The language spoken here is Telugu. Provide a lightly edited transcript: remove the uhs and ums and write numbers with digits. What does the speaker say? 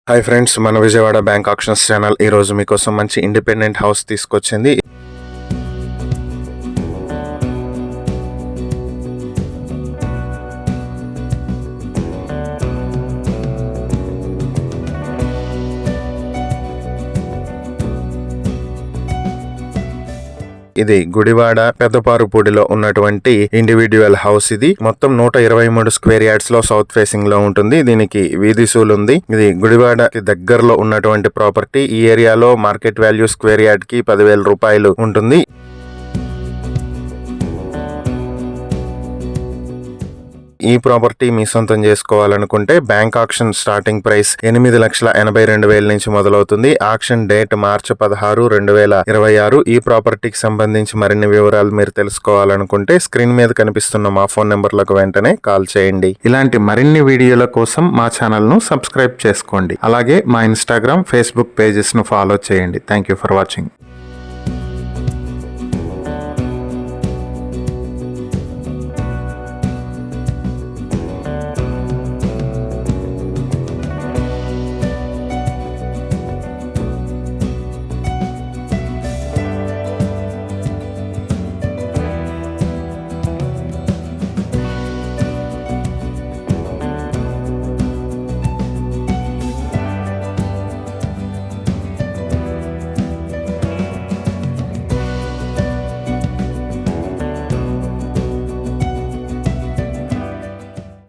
హాయ్ ఫ్రెండ్స్, మన విజయవాడ బ్యాంక్ ఆక్షన్స్ ఛానల్ ఈ రోజు మీకోసం మంచి ఇండిపెండెంట్ హౌస్ తీసుకొచ్చింది. ఇది గుడివాడ పెద్దపారుపూడిలో ఉన్నటువంటి ఇండివిడ్యువల్ హౌస్. ఇది మొత్తం 123 స్క్వేర్ యార్డ్స్ లో సౌత్ ఫేసింగ్ లో ఉంటుంది. దీనికి వీధి సూల్ ఉంది. ఇది గుడివాడకి దగ్గరలో ఉన్నటువంటి ప్రాపర్టీ. ఈ ఏరియాలో మార్కెట్ వాల్యూ స్క్వేర్ యార్డ్ కి 10,000 రూపాయలు ఉంటుంది. ఈ ప్రాపర్టీ మీ సొంతం చేసుకోవాలనుకుంటే బ్యాంక్ ఆక్షన్ స్టార్టింగ్ ప్రైస్ 8,82,000 నుంచి మొదలవుతుంది. ఆక్షన్ డేట్ మార్చి 16, 2026. ఈ ప్రాపర్టీకి సంబంధించి మరిన్ని వివరాలు మీరు తెలుసుకోవాలనుకుంటే స్క్రీన్ మీద కనిపిస్తున్న మా ఫోన్ నెంబర్లకు వెంటనే కాల్ చేయండి. ఇలాంటి మరిన్ని వీడియోల కోసం మా ఛానల్ ను సబ్స్క్రైబ్ చేసుకోండి. అలాగే మా ఇన్స్టాగ్రామ్, ఫేస్బుక్ పేజెస్ ను ఫాలో చేయండి. Thank you for watching.